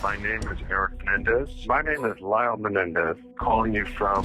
My name is Eric Menendez. My name is Lyle Menendez, calling you from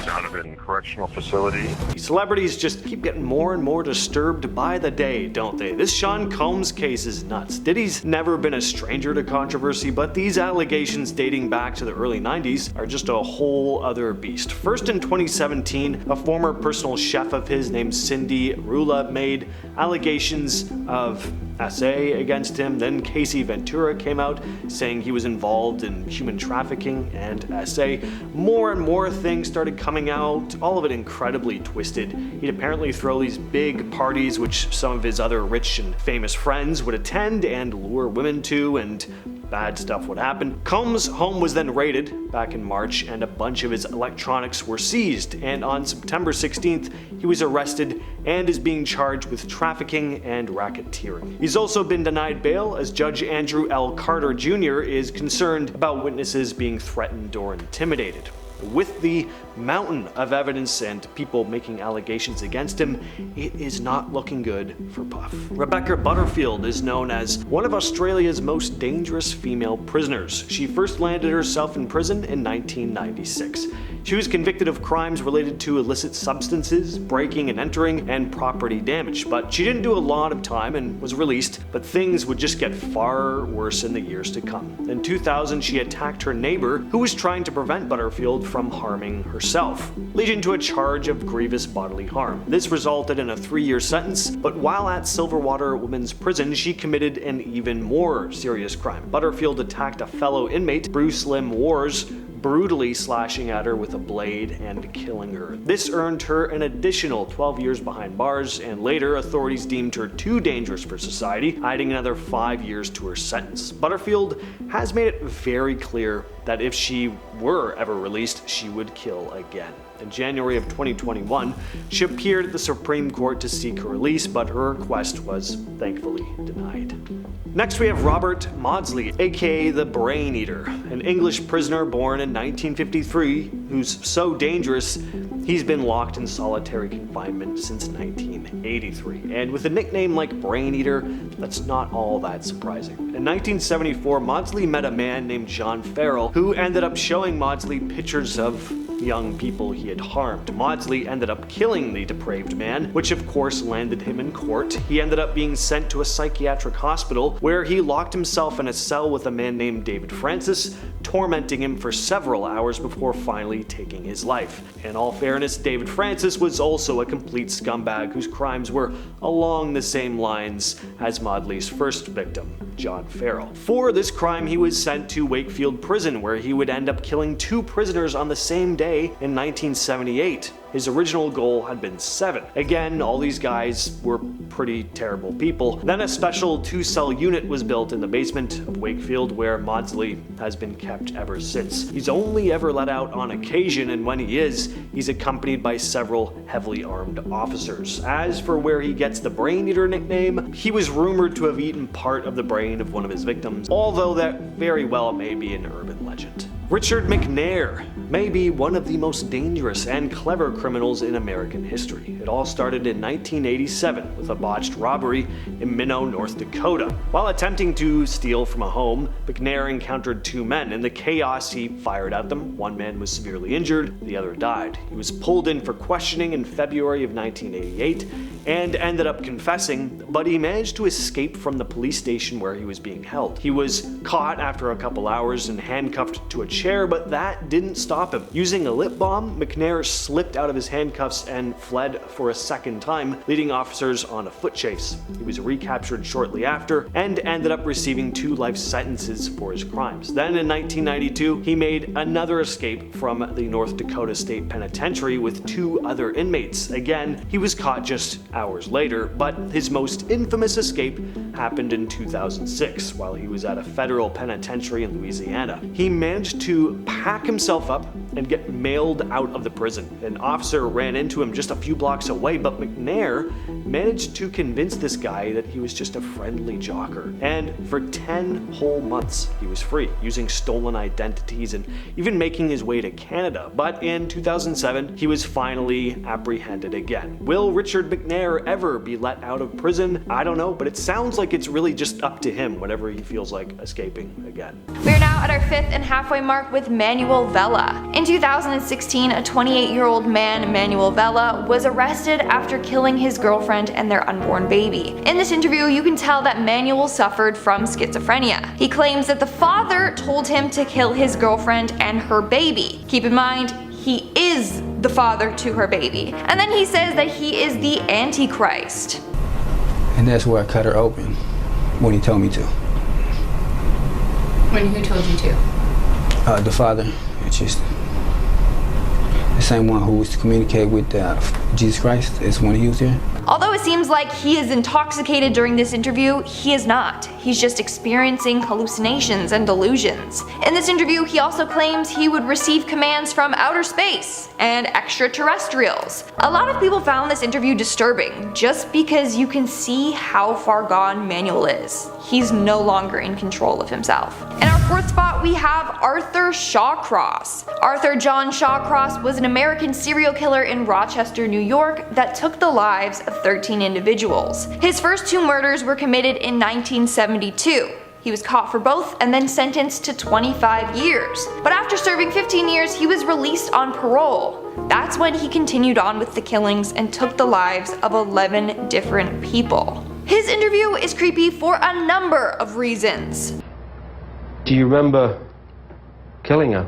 Donovan Correctional Facility. Celebrities just keep getting more and more disturbed by the day, don't they? This Sean Combs case is nuts. Diddy's never been a stranger to controversy, but these allegations dating back to the early 90s are just a whole other beast. First in 2017, a former personal chef of his named Cindy Rula made allegations of SA against him. Then Casey Ventura came out saying he was involved in human trafficking and SA. More and more things started coming out, all of it incredibly twisted. He'd apparently throw these big parties which some of his other rich and famous friends would attend and lure women to, and bad stuff would happen. Combs' home was then raided back in March and a bunch of his electronics were seized, and on September 16th he was arrested and is being charged with trafficking and racketeering. He's also been denied bail as Judge Andrew L. Carter Jr. is concerned about witnesses being threatened or intimidated. With the mountain of evidence and people making allegations against him, it is not looking good for Puff. Rebecca Butterfield is known as one of Australia's most dangerous female prisoners. She first landed herself in prison in 1996. She was convicted of crimes related to illicit substances, breaking and entering, and property damage, but she didn't do a lot of time and was released, but things would just get far worse in the years to come. In 2000, she attacked her neighbor who was trying to prevent Butterfield from harming herself, leading to a charge of grievous bodily harm. This resulted in a 3-year sentence, but while at Silverwater Women's Prison, she committed an even more serious crime. Butterfield attacked a fellow inmate, Bruce Lim Wars, brutally slashing at her with a blade and killing her. This earned her an additional 12 years behind bars, and later authorities deemed her too dangerous for society, adding another 5 years to her sentence. Butterfield has made it very clear that if she were ever released, she would kill again. In January of 2021, she appeared at the Supreme Court to seek her release, but her request was thankfully denied. Next we have Robert Modley, aka the Brain Eater, an English prisoner born in 1953 who's so dangerous he's been locked in solitary confinement since 1983. And with a nickname like Brain Eater, that's not all that surprising. In 1974, Modley met a man named John Farrell who ended up showing Modley pictures of young people he had harmed. Modley ended up killing the depraved man, which of course landed him in court. He ended up being sent to a psychiatric hospital where he locked himself in a cell with a man named David Francis, tormenting him for several hours before finally taking his life. In all fairness, David Francis was also a complete scumbag whose crimes were along the same lines as Modley's first victim, John Farrell. For this crime, he was sent to Wakefield Prison, where he would end up killing 2 prisoners on the same day in 1978. His original goal had been 7. Again, all these guys were pretty terrible people. Then a special 2-cell unit was built in the basement of Wakefield where Modley has been kept ever since. He's only ever let out on occasion, and when he is, he's accompanied by several heavily armed officers. As for where he gets the Brain Eater nickname, he was rumored to have eaten part of the brain of one of his victims, although that very well may be an urban legend. Richard McNair may be one of the most dangerous and clever criminals in American history. It all started in 1987 with a botched robbery in Minnow, North Dakota. While attempting to steal from a home, McNair encountered 2 men. In the chaos, he fired at them. One man was severely injured, the other died. He was pulled in for questioning in February of 1988 and ended up confessing, but he managed to escape from the police station where he was being held. He was caught after a couple hours and handcuffed to a chair, but that didn't stop him. Using a lip balm, McNair slipped out of his handcuffs and fled for a second time, leading officers on a foot chase. He was recaptured shortly after and ended up receiving 2 life sentences for his crimes. Then in 1992, he made another escape from the North Dakota State Penitentiary with 2 other inmates. Again, he was caught just hours later, but his most infamous escape happened in 2006 while he was at a federal penitentiary in Louisiana. He managed to pack himself up and get mailed out of the prison. An officer ran into him just a few blocks away, but McNair managed to convince this guy that he was just a friendly jocker. And for 10 whole months, he was free, using stolen identities and even making his way to Canada. But in 2007, he was finally apprehended again. Will Richard McNair ever be let out of prison? I don't know, but it sounds like like it's really just up to him whenever he feels like escaping again. We are now at our 5th and halfway mark with Manuel Vela. In 2016, a 28-year-old man, Manuel Vela, was arrested after killing his girlfriend and their unborn baby. In this interview, you can tell that Manuel suffered from schizophrenia. He claims that the father told him to kill his girlfriend and her baby. Keep in mind, he is the father to her baby. And then he says that he is the Antichrist. And that's where I cut her open, when he told me to. When who told you to? The father, it's just the same one who was to communicate with Jesus Christ is when he was here. Although it seems like he is intoxicated during this interview, he is not. He's just experiencing hallucinations and delusions. In this interview, he also claims he would receive commands from outer space and extraterrestrials. A lot of people found this interview disturbing, just because you can see how far gone Manuel is. He's no longer in control of himself. In our 4th spot, we have Arthur Shawcross. Arthur John Shawcross was an American serial killer in Rochester, New York that took the lives of 13 individuals. His first 2 murders were committed in 1972. He was caught for both and then sentenced to 25 years. But after serving 15 years, he was released on parole. That's when he continued on with the killings and took the lives of 11 different people. His interview is creepy for a number of reasons. Do you remember killing her?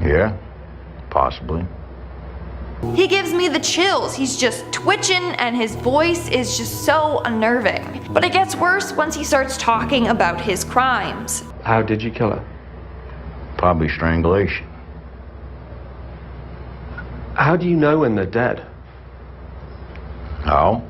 Yeah, possibly. He gives me the chills. He's just twitching and his voice is just so unnerving. But it gets worse once he starts talking about his crimes. How did you kill her? Probably strangulation. How do you know when they're dead? How?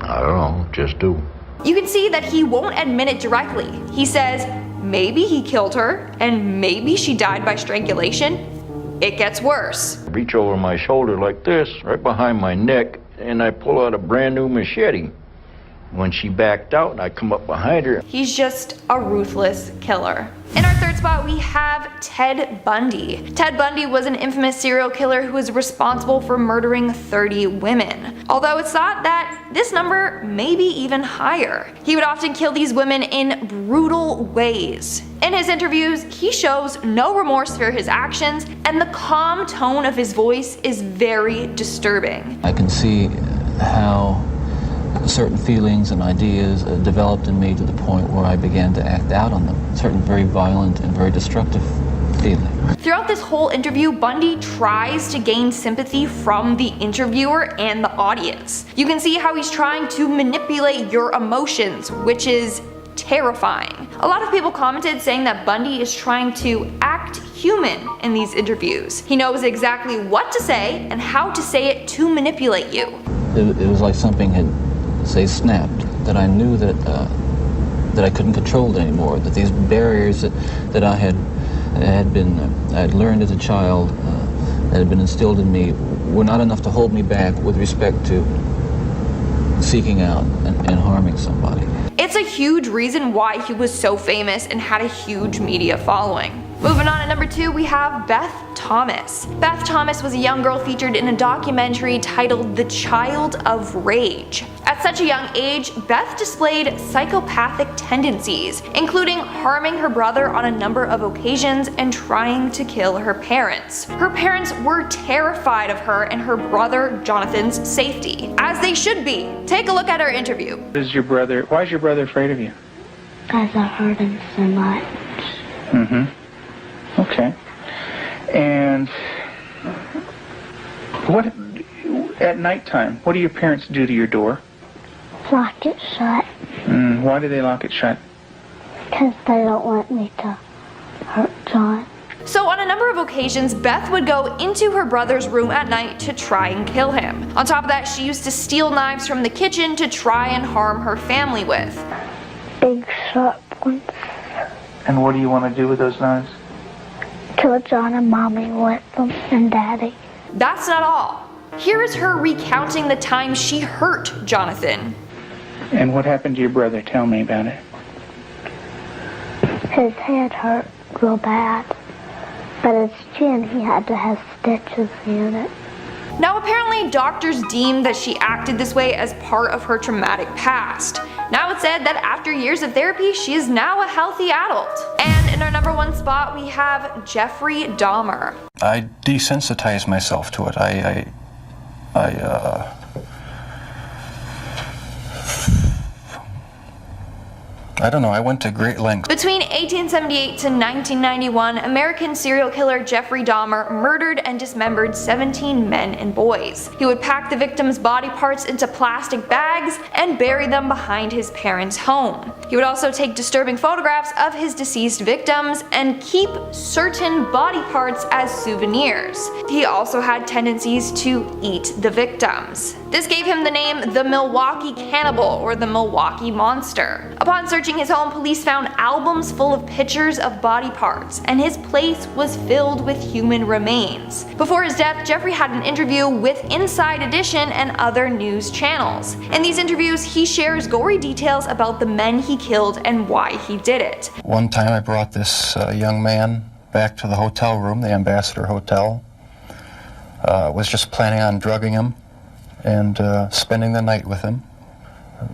I don't know, just do. You can see that he won't admit it directly. He says maybe he killed her and maybe she died by strangulation. It gets worse. Reach over my shoulder like this, right behind my neck, and I pull out a brand new machete. When she backed out, I come up behind her. He's just a ruthless killer. In our 3rd spot, we have Ted Bundy. Ted Bundy was an infamous serial killer who was responsible for murdering 30 women. Although it's thought that this number may be even higher. He would often kill these women in brutal ways. In his interviews, he shows no remorse for his actions, and the calm tone of his voice is very disturbing. I can see how certain feelings and ideas developed in me to the point where I began to act out on them. Certain very violent and very destructive feelings. Throughout this whole interview, Bundy tries to gain sympathy from the interviewer and the audience. You can see how he's trying to manipulate your emotions, which is terrifying. A lot of people commented saying that Bundy is trying to act human in these interviews. He knows exactly what to say and how to say it to manipulate you. It was like something had, say, snapped, that I knew that I couldn't control it anymore, that these barriers that I had learned as a child, that had been instilled in me, were not enough to hold me back with respect to seeking out and harming somebody. It's a huge reason why he was so famous and had a huge media following. Moving on at number 2, we have Beth Thomas. Beth Thomas was a young girl featured in a documentary titled The Child of Rage. At such a young age, Beth displayed psychopathic tendencies, including harming her brother on a number of occasions and trying to kill her parents. Her parents were terrified of her and her brother Jonathan's safety, as they should be. Take a look at her interview. Why is your brother afraid of you? Because I hurt him so much. Mm-hmm. Okay. And what, at nighttime, what do your parents do to your door? Lock it shut. Why do they lock it shut? Because they don't want me to hurt John. So on a number of occasions, Beth would go into her brother's room at night to try and kill him. On top of that, she used to steal knives from the kitchen to try and harm her family with. Big sharp ones. And what do you want to do with those knives? Kill John and Mommy with them, and Daddy. That's not all. Here is her recounting the time she hurt Jonathan. And what happened to your brother? Tell me about it. His head hurt real bad, but his chin, he had to have stitches in it. Now apparently doctors deemed that she acted this way as part of her traumatic past. Now it's said that after years of therapy, she is now a healthy adult. And in our number 1 spot, we have Jeffrey Dahmer. I desensitized myself to it. I don't know, I went to great lengths. Between 1878 to 1991, American serial killer Jeffrey Dahmer murdered and dismembered 17 men and boys. He would pack the victims' body parts into plastic bags and bury them behind his parents' home. He would also take disturbing photographs of his deceased victims and keep certain body parts as souvenirs. He also had tendencies to eat the victims. This gave him the name the Milwaukee Cannibal or the Milwaukee Monster. Upon searching his home, police found albums full of pictures of body parts, and his place was filled with human remains. Before his death, Jeffrey had an interview with Inside Edition and other news channels. In these interviews, he shares gory details about the men he killed and why he did it. One time I brought this young man back to the hotel room, the Ambassador Hotel. Was just planning on drugging him and spending the night with him.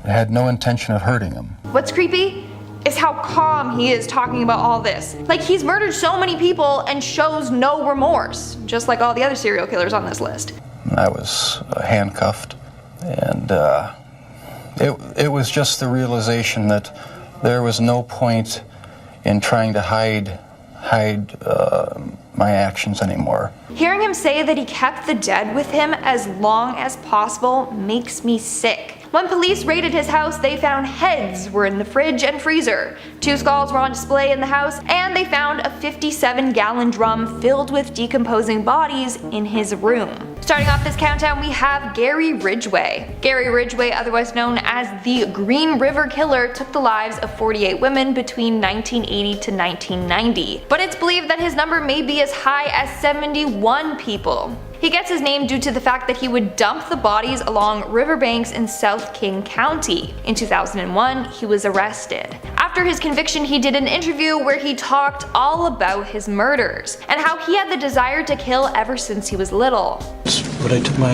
I had no intention of hurting him. What's creepy is how calm he is talking about all this. Like, he's murdered so many people and shows no remorse, just like all the other serial killers on this list. I was handcuffed, and it was just the realization that there was no point in trying to hide my actions anymore. Hearing him say that he kept the dead with him as long as possible makes me sick. When police raided his house, they found heads were in the fridge and freezer. 2 skulls were on display in the house, and they found a 57-gallon drum filled with decomposing bodies in his room. Starting off this countdown, we have Gary Ridgeway. Gary Ridgeway, otherwise known as the Green River Killer, took the lives of 48 women between 1980 to 1990. But it's believed that his number may be as high as 71 people. He gets his name due to the fact that he would dump the bodies along riverbanks in South King County. In 2001, he was arrested. After his conviction, he did an interview where he talked all about his murders and how he had the desire to kill ever since he was little. But I took my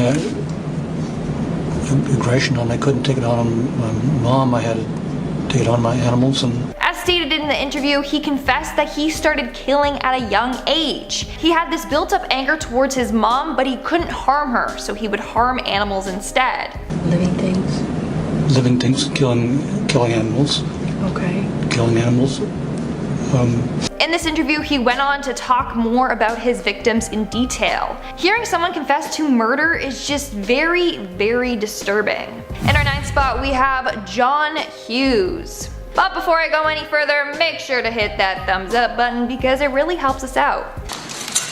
aggression on, I couldn't take it on my mom, I had to take it on my animals. And as stated in the interview, he confessed that he started killing at a young age. He had this built-up anger towards his mom, but he couldn't harm her, so he would harm animals instead. Living things? Living things, killing animals. Okay. Killing animals. In this interview, he went on to talk more about his victims in detail. Hearing someone confess to murder is just very, very disturbing. In our 9th spot, we have John Hughes. But before I go any further, make sure to hit that thumbs up button because it really helps us out.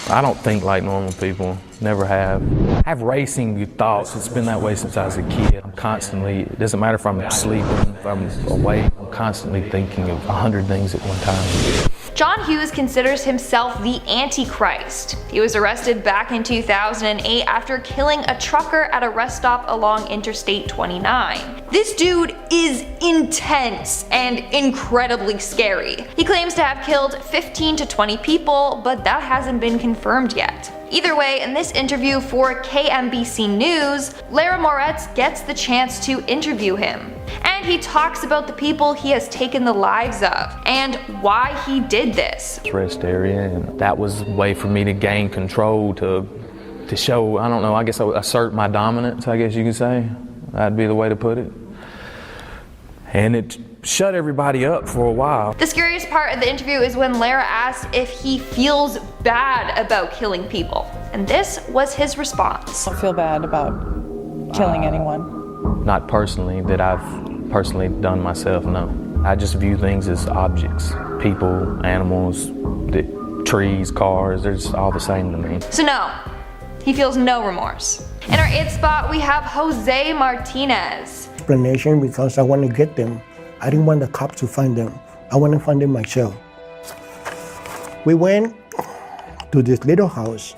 I don't think like normal people, never have. I have racing thoughts, it's been that way since I was a kid. I'm constantly, it doesn't matter if I'm sleeping, if I'm awake, I'm constantly thinking of 100 things at one time. John Hughes considers himself the Antichrist. He was arrested back in 2008 after killing a trucker at a rest stop along Interstate 29. This dude is intense and incredibly scary. He claims to have killed 15 to 20 people, but that hasn't been confirmed yet. Either way, in this interview for KMBC News, Lara Moretz gets the chance to interview him. And he talks about the people he has taken the lives of and why he did this. Rest area, and that was a way for me to gain control, to show, I don't know, I guess assert my dominance, I guess you could say. That'd be the way to put it. And it shut everybody up for a while. The scariest part of the interview is when Lara asks if he feels bad about killing people. And this was his response. I don't feel bad about killing anyone. Not personally, that I've personally done myself, no. I just view things as objects. People, animals, trees, cars, they're just all the same to me. So no, he feels no remorse. In our 8th spot, we have Jose Martinez. Explanation because I want to get them. I didn't want the cops to find them. I want to find them myself. We went to this little house.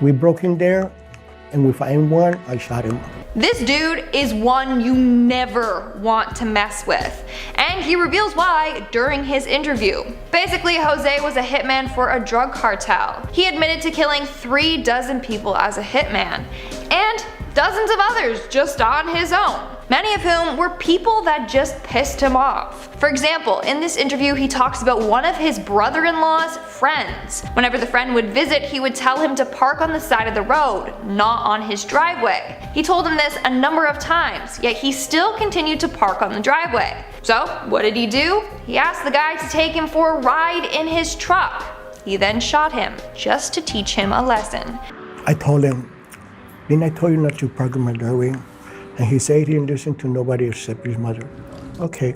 We broke in there and we found one, I shot him. This dude is one you never want to mess with, and he reveals why during his interview. Basically, Jose was a hitman for a drug cartel. He admitted to killing 3 dozen people as a hitman, and dozens of others just on his own, many of whom were people that just pissed him off. For example, in this interview he talks about one of his brother-in-law's friends. Whenever the friend would visit, he would tell him to park on the side of the road, not on his driveway. He told him this a number of times, yet he still continued to park on the driveway. So what did he do? He asked the guy to take him for a ride in his truck. He then shot him, just to teach him a lesson. I told him, didn't I tell you not to park in my driveway? And he said he didn't listen to nobody except his mother. Okay.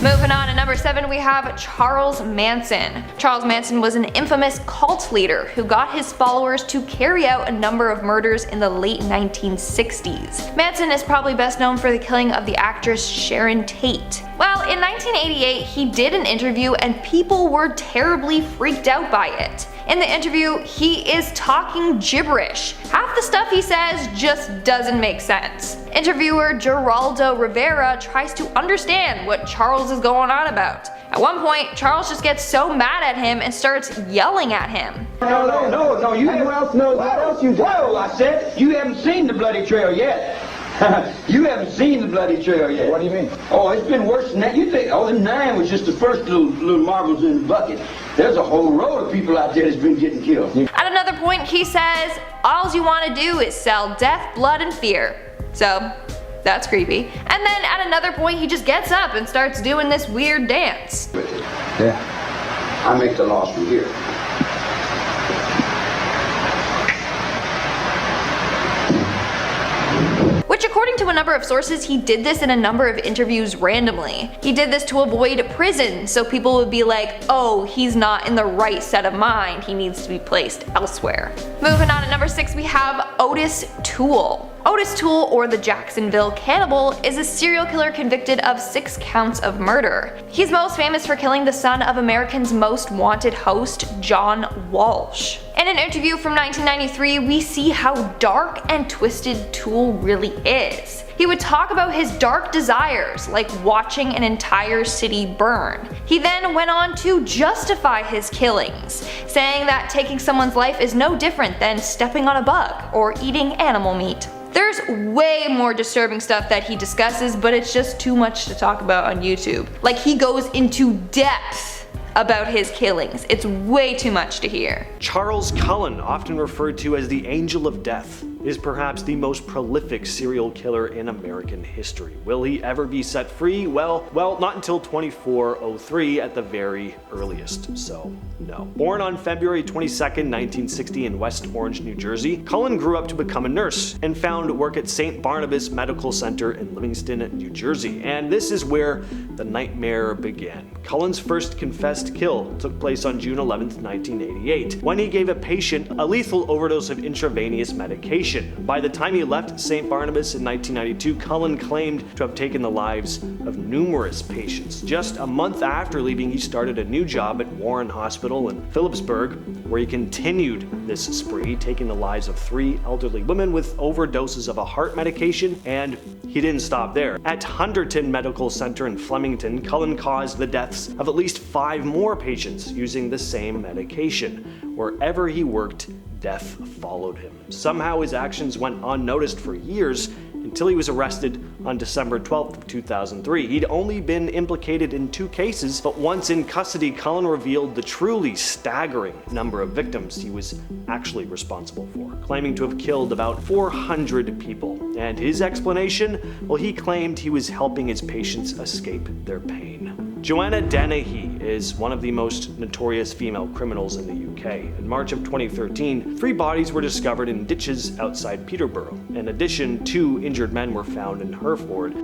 Moving on to number 7, we have Charles Manson. Charles Manson was an infamous cult leader who got his followers to carry out a number of murders in the late 1960s. Manson is probably best known for the killing of the actress Sharon Tate. Well, in 1988 he did an interview and people were terribly freaked out by it. In the interview, he is talking gibberish. Half the stuff he says just doesn't make sense. Interviewer Geraldo Rivera tries to understand what Charles is going on about. At one point, Charles just gets so mad at him and starts yelling at him. No, you who else knows what else you do? Whoa, I said, you haven't seen the bloody trail yet. You haven't seen the bloody trail yet. What do you mean? Oh, it's been worse than that. You think, the 9 was just the first little marbles in the bucket. There's a whole row of people out there that's been getting killed. At another point he says, all you want to do is sell death, blood, and fear. So, that's creepy. And then at another point he just gets up and starts doing this weird dance. Yeah, I make the laws from here. Which, according to a number of sources, he did this in a number of interviews randomly. He did this to avoid prison, so people would be like, oh, he's not in the right set of mind, he needs to be placed elsewhere. Moving on to number 6, we have Ottis Toole. Ottis Toole, or the Jacksonville Cannibal, is a serial killer convicted of 6 counts of murder. He's most famous for killing the son of America's Most Wanted host, John Walsh. In an interview from 1993, we see how dark and twisted Toole really is. He would talk about his dark desires, like watching an entire city burn. He then went on to justify his killings, saying that taking someone's life is no different than stepping on a bug or eating animal meat. There's way more disturbing stuff that he discusses, but it's just too much to talk about on YouTube. Like, he goes into depth about his killings. It's way too much to hear. Charles Cullen, often referred to as the Angel of Death, is perhaps the most prolific serial killer in American history. Will he ever be set free? Well, not until 2403 at the very earliest, so no. Born on February 22nd, 1960 in West Orange, New Jersey, Cullen grew up to become a nurse and found work at St. Barnabas Medical Center in Livingston, New Jersey, and this is where the nightmare began. Cullen's first confessed kill took place on June 11th, 1988, when he gave a patient a lethal overdose of intravenous medication. By the time he left St. Barnabas in 1992, Cullen claimed to have taken the lives of numerous patients. Just a month after leaving, he started a new job at Warren Hospital in Phillipsburg, where he continued this spree, taking the lives of 3 elderly women with overdoses of a heart medication, and he didn't stop there. At Hunterton Medical Center in Flemington, Cullen caused the deaths of at least 5 more patients using the same medication. Wherever he worked, death followed him. Somehow his actions went unnoticed for years until he was arrested on December 12th, 2003. He'd only been implicated in 2 cases, but once in custody, Cullen revealed the truly staggering number of victims he was actually responsible for, claiming to have killed about 400 people. And his explanation? Well, he claimed he was helping his patients escape their pain. Joanna Dennehy is one of the most notorious female criminals in the UK. In March of 2013, 3 bodies were discovered in ditches outside Peterborough. In addition, 2 injured men were found in Hereford,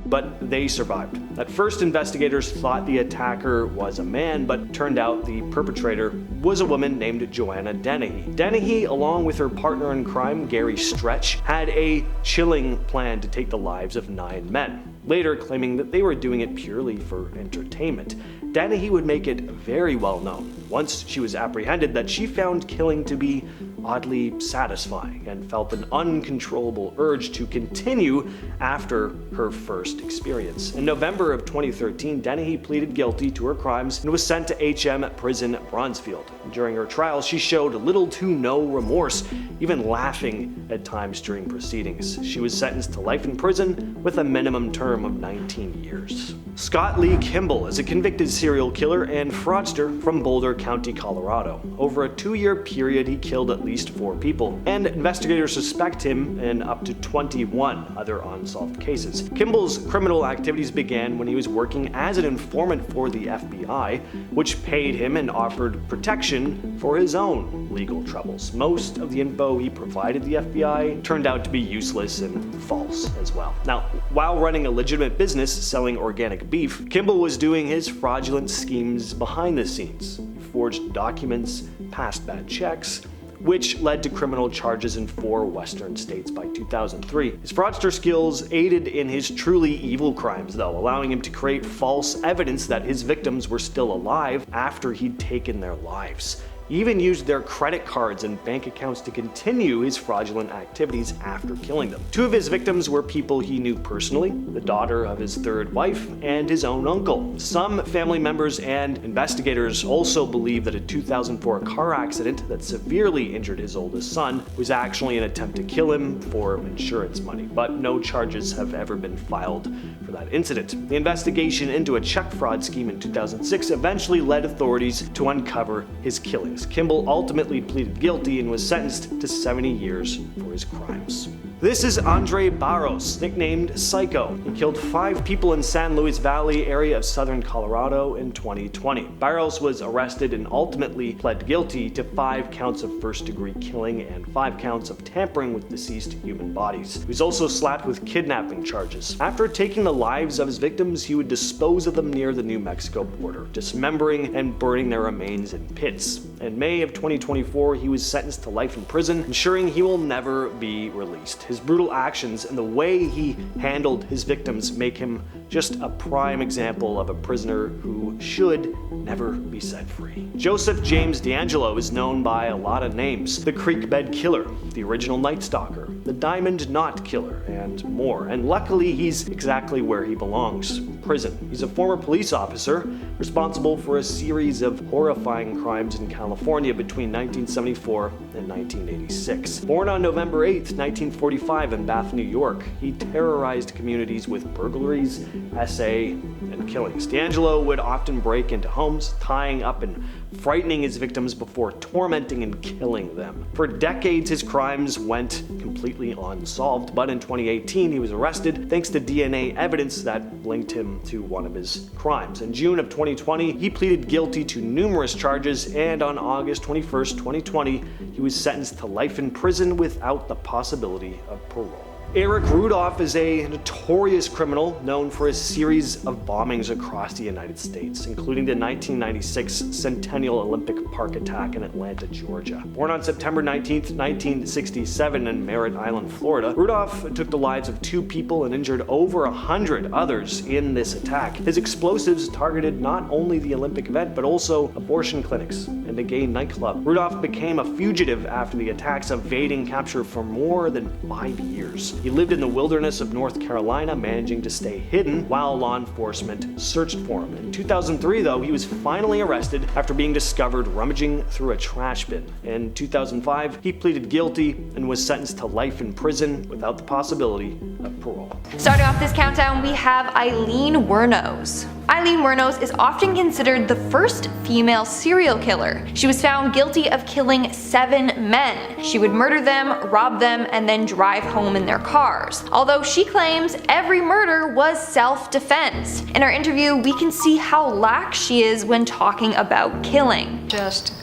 but they survived. At first, investigators thought the attacker was a man, but turned out the perpetrator was a woman named Joanna Dennehy. Dennehy, along with her partner in crime, Gary Stretch, had a chilling plan to take the lives of 9 men, later claiming that they were doing it purely for entertainment. Dennehy would make it very well known, once she was apprehended, that she found killing to be oddly satisfying and felt an uncontrollable urge to continue after her first experience. In November of 2013, Dennehy pleaded guilty to her crimes and was sent to HM Prison Bronzefield. During her trial, she showed little to no remorse, even laughing at times during proceedings. She was sentenced to life in prison with a minimum term of 19 years. Scott Lee Kimble is a convicted serial killer and fraudster from Boulder County, Colorado. Over a 2-year period, he killed at least 4 people, and investigators suspect him in up to 21 other unsolved cases. Kimble's criminal activities began when he was working as an informant for the FBI, which paid him and offered protection for his own legal troubles. Most of the info he provided the FBI turned out to be useless and false as well. Now, while running a legitimate business selling organic beef, Kimble was doing his fraudulent schemes behind the scenes. He forged documents, passed bad checks, which led to criminal charges in 4 western states by 2003. His fraudster skills aided in his truly evil crimes, though, allowing him to create false evidence that his victims were still alive after he'd taken their lives. He even used their credit cards and bank accounts to continue his fraudulent activities after killing them. 2 of his victims were people he knew personally, the daughter of his 3rd wife and his own uncle. Some family members and investigators also believe that a 2004 car accident that severely injured his oldest son was actually an attempt to kill him for insurance money, but no charges have ever been filed for that incident. The investigation into a check fraud scheme in 2006 eventually led authorities to uncover his killings. Kimble ultimately pleaded guilty and was sentenced to 70 years for his crimes. This is Andre Baros, nicknamed Psycho. He killed 5 people in San Luis Valley area of southern Colorado in 2020. Baros was arrested and ultimately pled guilty to 5 counts of first-degree killing and 5 counts of tampering with deceased human bodies. He was also slapped with kidnapping charges. After taking the lives of his victims, he would dispose of them near the New Mexico border, dismembering and burning their remains in pits. In May of 2024, he was sentenced to life in prison, ensuring he will never be released. His brutal actions and the way he handled his victims make him just a prime example of a prisoner who should never be set free. Joseph James D'Angelo is known by a lot of names: the Creek Bed Killer, the original Night Stalker, the Diamond Knot Killer, and more. And luckily, he's exactly where he belongs: prison. He's a former police officer responsible for a series of horrifying crimes in California between 1974 and 1986. Born on November 8, 1945 in Bath, New York, he terrorized communities with burglaries, SA, and killings. D'Angelo would often break into homes, tying up and frightening his victims before tormenting and killing them. For decades, his crimes went completely unsolved, but in 2018, he was arrested thanks to DNA evidence that linked him to one of his crimes. In June of 2020, he pleaded guilty to numerous charges, and on August 21st, 2020, he was sentenced to life in prison without the possibility of parole. Eric Rudolph is a notorious criminal known for a series of bombings across the United States, including the 1996 Centennial Olympic Park attack in Atlanta, Georgia. Born on September 19, 1967 in Merritt Island, Florida, Rudolph took the lives of 2 people and injured over 100 others in this attack. His explosives targeted not only the Olympic event, but also abortion clinics and a gay nightclub. Rudolph became a fugitive after the attacks, evading capture for more than 5 years. He lived in the wilderness of North Carolina, managing to stay hidden while law enforcement searched for him. In 2003, though, he was finally arrested after being discovered rummaging through a trash bin. In 2005, he pleaded guilty and was sentenced to life in prison without the possibility of parole. Starting off this countdown, we have Aileen Wuornos. Aileen Wuornos is often considered the first female serial killer. She was found guilty of killing 7 men. She would murder them, rob them, and then drive home in their cars. Although she claims every murder was self-defense. In our interview, we can see how lax she is when talking about killing. Just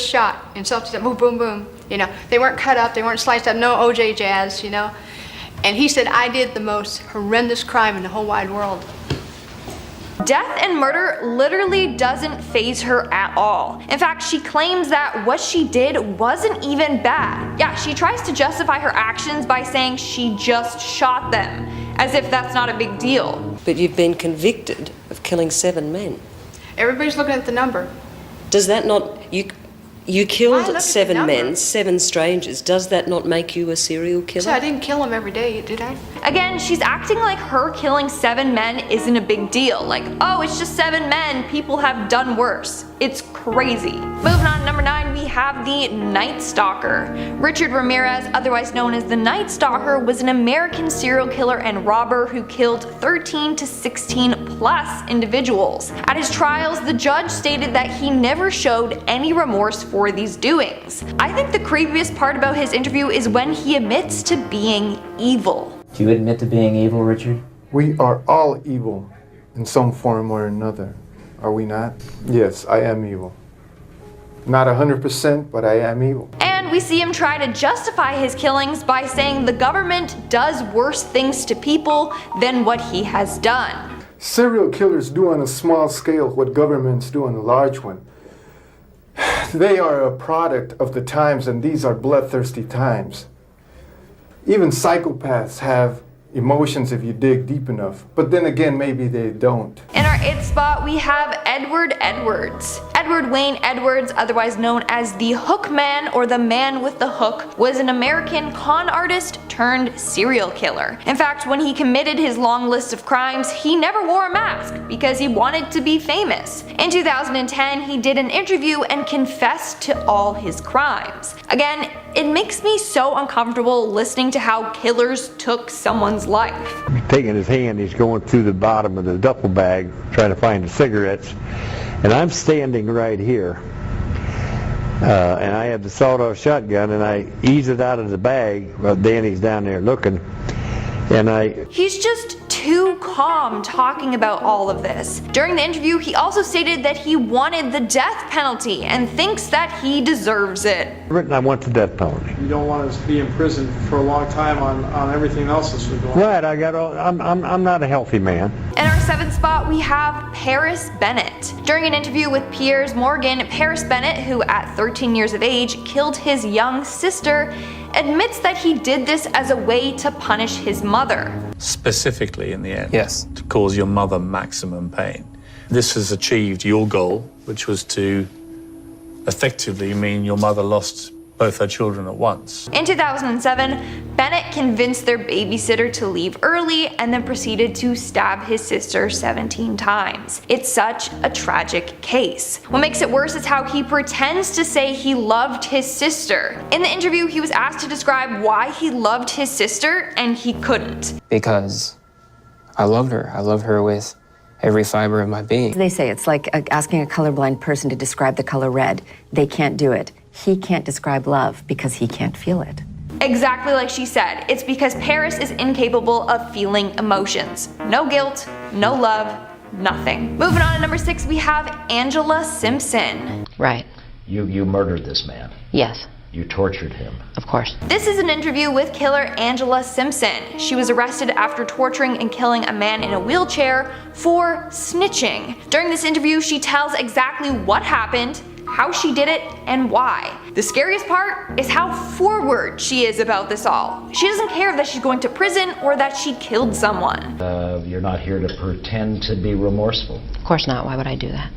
shot in self-defense, boom, boom, boom. You know, they weren't cut up, they weren't sliced up, no OJ jazz, you know. And he said, I did the most horrendous crime in the whole wide world. Death and murder literally doesn't faze her at all. In fact, she claims that what she did wasn't even bad. Yeah, she tries to justify her actions by saying she just shot them, as if that's not a big deal. But you've been convicted of killing 7 men. Everybody's looking at the number. Does that not, you You I killed looked at 7 the men, number. 7 strangers. Does that not make you a serial killer? So I didn't kill him every day, did I? Again, she's acting like her killing 7 men isn't a big deal. Like, oh, it's just 7 men, people have done worse. It's crazy. Moving on to number 9, we have the Night Stalker. Richard Ramirez, otherwise known as the Night Stalker, was an American serial killer and robber who killed 13 to 16 plus individuals. At his trials, the judge stated that he never showed any remorse for these doings. I think the creepiest part about his interview is when he admits to being evil. Do you admit to being evil, Richard? We are all evil in some form or another, are we not? Yes, I am evil. Not 100%, but I am evil. And we see him try to justify his killings by saying the government does worse things to people than what he has done. Serial killers do on a small scale what governments do on a large one. They are a product of the times, and these are bloodthirsty times. Even psychopaths have emotions if you dig deep enough, but then again, maybe they don't. In our 8th spot, we have Edward Edwards. Edward Wayne Edwards, otherwise known as the Hook Man or the Man with the Hook, was an American con artist turned serial killer. In fact, when he committed his long list of crimes, he never wore a mask because he wanted to be famous. In 2010, he did an interview and confessed to all his crimes. Again, it makes me so uncomfortable listening to how killers took someone's life. Taking his hand, he's going through the bottom of the duffel bag trying to find the cigarettes, and I'm standing right here, and I have the sawed-off shotgun, and I ease it out of the bag while Danny's down there looking, and He's just too calm talking about all of this. During the interview, he also stated that he wanted the death penalty and thinks that he deserves it. I want the death penalty. You don't want to be in prison for a long time on everything else that's going on. Right, I'm not a healthy man. In our 7th spot, we have Paris Bennett. During an interview with Piers Morgan, Paris Bennett, who at 13 years of age killed his young sister, admits that he did this as a way to punish his mother. Specifically in the end, yes, to cause your mother maximum pain. This has achieved your goal, which was to effectively mean your mother lost both her children at once. In 2007, Bennett convinced their babysitter to leave early and then proceeded to stab his sister 17 times. It's such a tragic case. What makes it worse is how he pretends to say he loved his sister. In the interview, he was asked to describe why he loved his sister, and he couldn't. Because I loved her. I loved her with every fiber of my being. They say it's like asking a colorblind person to describe the color red. They can't do it. He can't describe love because he can't feel it. Exactly like she said, it's because Paris is incapable of feeling emotions. No guilt, no love, nothing. Moving on to number 6, we have Angela Simpson. Right. You murdered this man. Yes. You tortured him. Of course. This is an interview with killer Angela Simpson. She was arrested after torturing and killing a man in a wheelchair for snitching. During this interview, she tells exactly what happened, how she did it, and why. The scariest part is how forward she is about this all. She doesn't care that she's going to prison or that she killed someone. You're not here to pretend to be remorseful. Of course not. Why would I do that?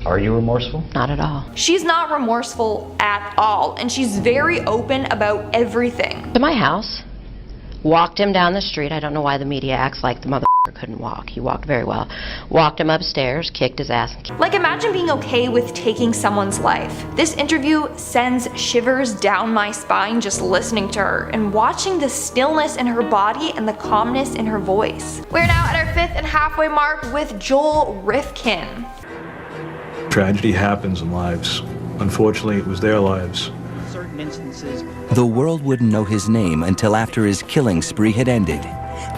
Are you remorseful? Not at all. She's not remorseful at all, and she's very open about everything. To my house, walked him down the street. I don't know why the media acts like the mother couldn't walk. He walked very well. Walked him upstairs, kicked his ass. Like, imagine being okay with taking someone's life. This interview sends shivers down my spine just listening to her and watching the stillness in her body and the calmness in her voice. We're now at our 5th and halfway mark with Joel Rifkin. Tragedy happens in lives. Unfortunately, it was their lives. Certain instances. The world wouldn't know his name until after his killing spree had ended.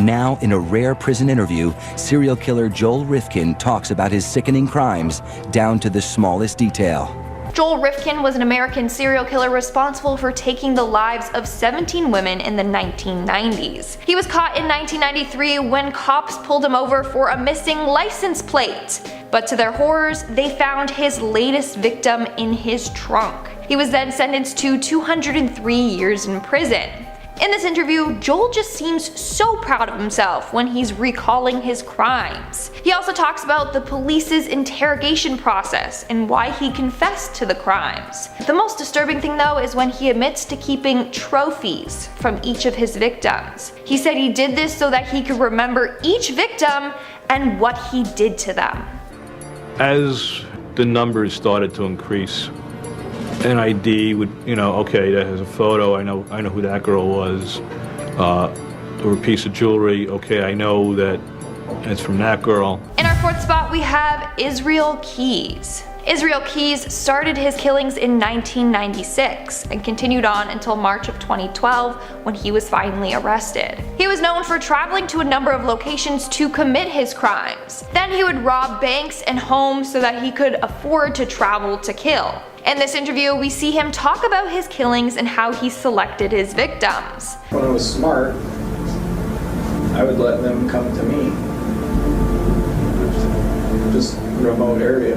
Now, in a rare prison interview, serial killer Joel Rifkin talks about his sickening crimes down to the smallest detail. Joel Rifkin was an American serial killer responsible for taking the lives of 17 women in the 1990s. He was caught in 1993 when cops pulled him over for a missing license plate. But to their horrors, they found his latest victim in his trunk. He was then sentenced to 203 years in prison. In this interview, Joel just seems so proud of himself when he's recalling his crimes. He also talks about the police's interrogation process and why he confessed to the crimes. The most disturbing thing though is when he admits to keeping trophies from each of his victims. He said he did this so that he could remember each victim and what he did to them. As the numbers started to increase, an ID would, okay, that has a photo, I know who that girl was, or a piece of jewelry, okay, I know that it's from that girl. In our fourth spot, we have Israel Keyes. Israel Keyes started his killings in 1996 and continued on until March of 2012 when he was finally arrested. He was known for traveling to a number of locations to commit his crimes. Then he would rob banks and homes so that he could afford to travel to kill. In this interview, we see him talk about his killings and how he selected his victims. When I was smart, I would let them come to me. Just remote area.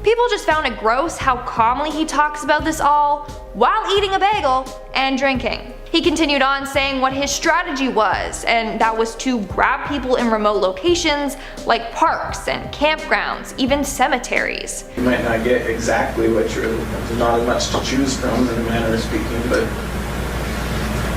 People just found it gross how calmly he talks about this all while eating a bagel and drinking. He continued on saying what his strategy was, and that was to grab people in remote locations like parks and campgrounds, even cemeteries. You might not get exactly what there's not as much to choose from in a manner of speaking, but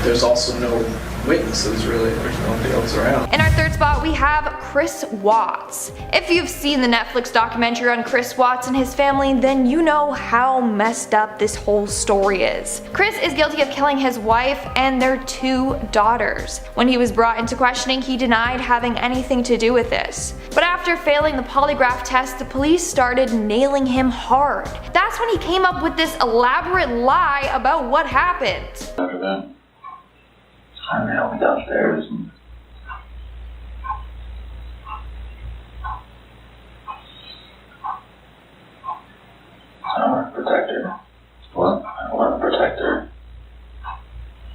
there's also no witnesses really, there's nobody else around. In our third spot, we have Chris Watts. If you've seen the Netflix documentary on Chris Watts and his family, then you know how messed up this whole story is. Chris is guilty of killing his wife and their 2 daughters. When he was brought into questioning, he denied having anything to do with this. But after failing the polygraph test, the police started nailing him hard. That's when he came up with this elaborate lie about what happened. After that, I helped me downstairs and I want to protect her. What? I want to protect her.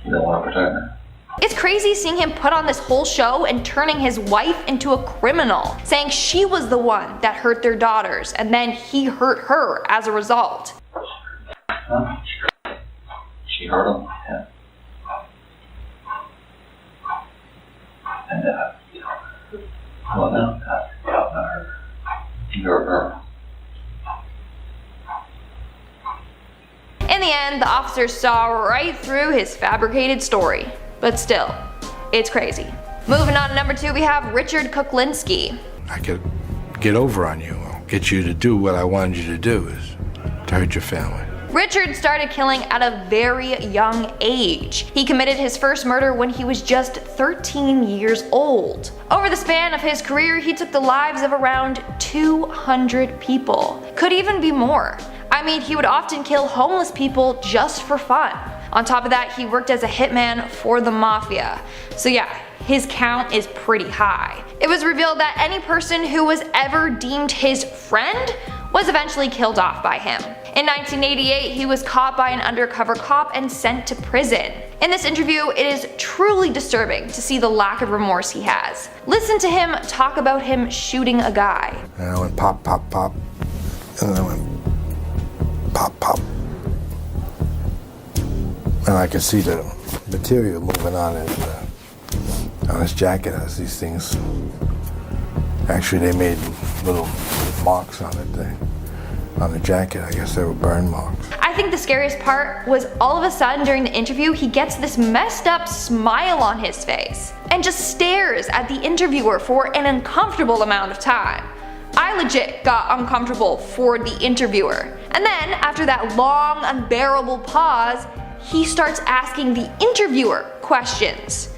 You don't want to protect her? It's crazy seeing him put on this whole show and turning his wife into a criminal, saying she was the one that hurt their daughters and then he hurt her as a result. Huh? She hurt him? Yeah. And well, no, not her. You're her. In the end, the officers saw right through his fabricated story. But still, it's crazy. Moving on to number 2, we have Richard Kuklinski. I could get over on you, or get you to do what I wanted you to do, is to hurt your family. Richard started killing at a very young age. He committed his first murder when he was just 13 years old. Over the span of his career, he took the lives of around 200 people. Could even be more. I mean, he would often kill homeless people just for fun. On top of that, he worked as a hitman for the mafia. So yeah, his count is pretty high. It was revealed that any person who was ever deemed his friend was eventually killed off by him. In 1988, he was caught by an undercover cop and sent to prison. In this interview, it is truly disturbing to see the lack of remorse he has. Listen to him talk about him shooting a guy. And I went pop, pop, pop, and I went pop, pop. And I could see the material moving on his jacket as these things. Actually, they made little marks on it. On the jacket, I guess they were burn marks. I think the scariest part was all of a sudden during the interview, he gets this messed up smile on his face and just stares at the interviewer for an uncomfortable amount of time. I legit got uncomfortable for the interviewer. And then, after that long, unbearable pause, he starts asking the interviewer questions.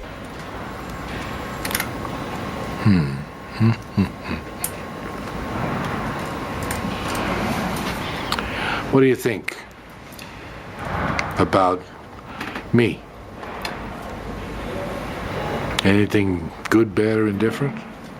What do you think about me? Anything good, bad, or indifferent?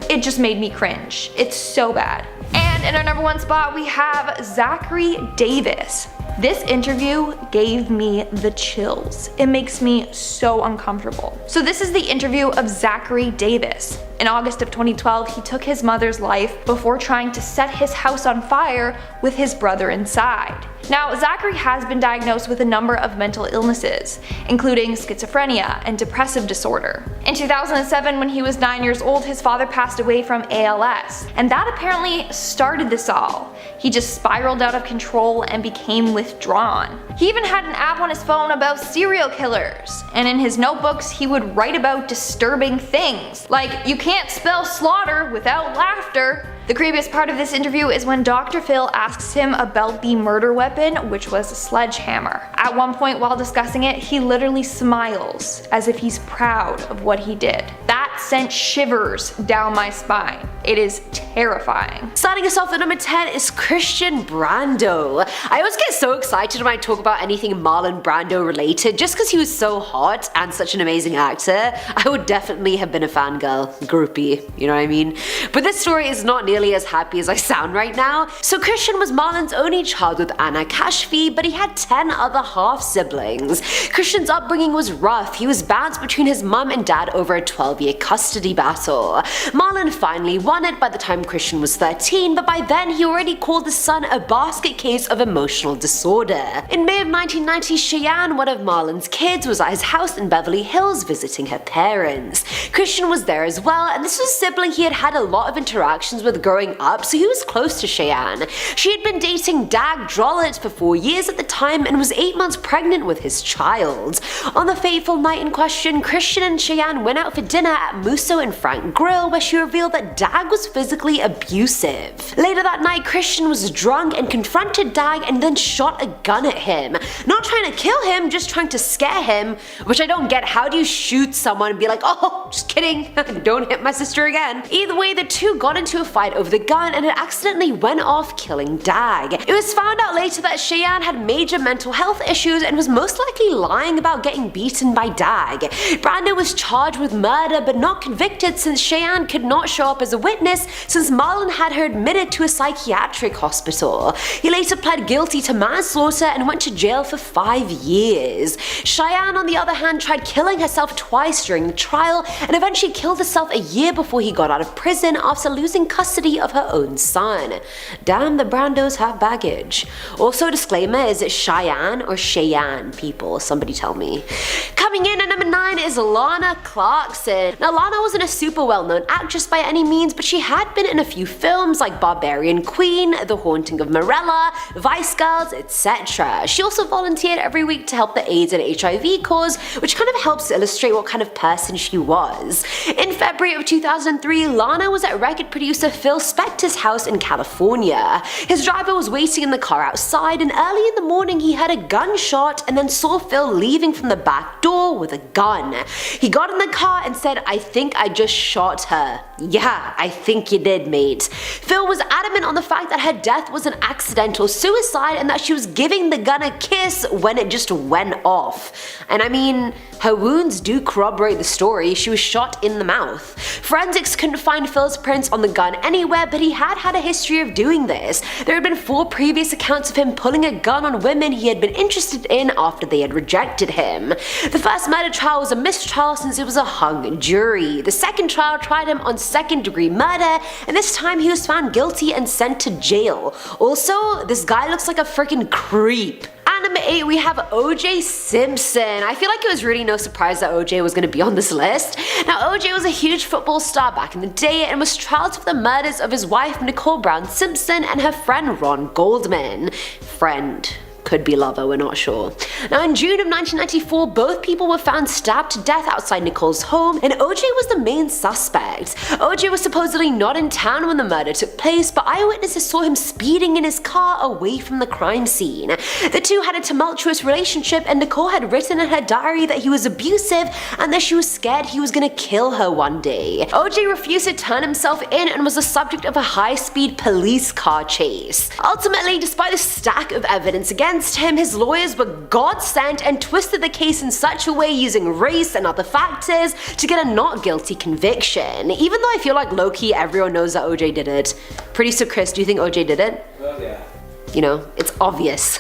It just made me cringe. It's so bad. And in our number 1 spot, we have Zachary Davis. This interview gave me the chills. It makes me so uncomfortable. So this is the interview of Zachary Davis. In August of 2012, he took his mother's life before trying to set his house on fire with his brother inside. Now, Zachary has been diagnosed with a number of mental illnesses, including schizophrenia and depressive disorder. In 2007, when he was 9 years old, his father passed away from ALS, and that apparently started this all. He just spiraled out of control and became withdrawn. He even had an app on his phone about serial killers, and in his notebooks he would write about disturbing things, like you can't spell slaughter without laughter. The creepiest part of this interview is when Dr. Phil asks him about the murder weapon, which was a sledgehammer. At one point while discussing it, he literally smiles as if he's proud of what he did. That sent shivers down my spine. It is terrifying. Starting us off at number 10 is Christian Brando. I always get so excited when I talk about anything Marlon Brando related, just because he was so hot and such an amazing actor. I would definitely have been a fangirl, groupie, you know what I mean? But this story is not nearly as happy as I sound right now. So Christian was Marlon's only child with Anna Kashfi, but he had 10 other half-siblings. Christian's upbringing was rough. He was bounced between his mum and dad over a 12-year custody battle. Marlon finally won it by the time Christian was 13, but by then he already called his son a basket case of emotional disorder. In May of 1990, Cheyenne, one of Marlon's kids, was at his house in Beverly Hills visiting her parents. Christian was there as well, and this was a sibling he had had a lot of interactions with growing up, so he was close to Cheyenne. She had been dating Dag Drollett for 4 years at the time and was 8 months pregnant with his child. On the fateful night in question, Christian and Cheyenne went out for dinner at Musso and Frank Grill, where she revealed that Dag was physically abusive. Later that night, Christian was drunk and confronted Dag and then shot a gun at him. Not trying to kill him, just trying to scare him, which I don't get. How do you shoot someone and be like, oh, just kidding, don't hit my sister again? Either way, the two got into a fight over the gun and it accidentally went off, killing Dag. It was found out later that Cheyenne had major mental health issues and was most likely lying about getting beaten by Dag. Brando was charged with murder but not convicted since Cheyenne could not show up as a witness since Marlon had her admitted to a psychiatric hospital. He later pled guilty to manslaughter and went to jail for 5 years. Cheyenne, on the other hand, tried killing herself twice during the trial and eventually killed herself a year before he got out of prison after losing custody of her own son. Damn, the Brandos have baggage. Also, disclaimer, is it Cheyenne or Cheyenne, people? Somebody tell me. Coming in at number 9 is Lana Clarkson. Now, Lana wasn't a super well-known actress by any means, but she had been in a few films like Barbarian Queen, The Haunting of Morella, Vice Girls, etc. She also volunteered every week to help the AIDS and HIV cause, which kind of helps illustrate what kind of person she was. In February of 2003, Lana was at record producer Phil Spector's house in California. His driver was waiting in the car outside, and early in the morning he heard a gunshot and then saw Phil leaving from the back door with a gun. He got in the car and said, "I think I just shot her." "Yeah, I think you did, mate." Phil was adamant on the fact that her death was an accidental suicide and that she was giving the gun a kiss when it just went off. And I mean, her wounds do corroborate the story. She was shot in the mouth. Forensics couldn't find Phil's prints on the gun anywhere, but he had had a history of doing this. There had been 4 previous accounts of him pulling a gun on women he had been interested in after they had rejected him. The first murder trial was a mistrial since it was a hung jury. The second trial tried him on second-degree murder, and this time he was found guilty and sent to jail. Also, this guy looks like a freaking creep. At number 8, we have O.J. Simpson. I feel like it was really no surprise that O.J. was going to be on this list. Now, O.J. was a huge football star back in the day and was tried for the murders of his wife Nicole Brown Simpson and her friend Ron Goldman. Could be lover, we're not sure. Now, in June of 1994, both people were found stabbed to death outside Nicole's home, and OJ was the main suspect. OJ was supposedly not in town when the murder took place, but eyewitnesses saw him speeding in his car away from the crime scene. The two had a tumultuous relationship, and Nicole had written in her diary that he was abusive and that she was scared he was gonna kill her one day. OJ refused to turn himself in and was the subject of a high-speed police car chase. Ultimately, despite the stack of evidence against him, his lawyers were God-sent and twisted the case in such a way using race and other factors to get a not guilty conviction. Even though I feel like low-key everyone knows that OJ did it. Producer Chris, do you think OJ did it? Well, yeah. You know, it's obvious.